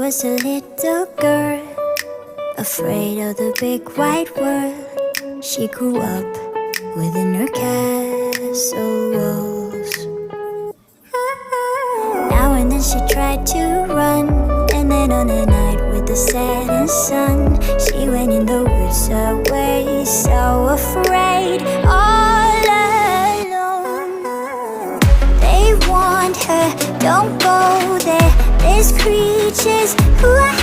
was a little girl, afraid of the big white world. She grew up within her castle walls. Now and then she tried to run, and then on a night with the setting sun, she went in the woods away, so afraid, all alone. They warned her, don't go there, there's creatures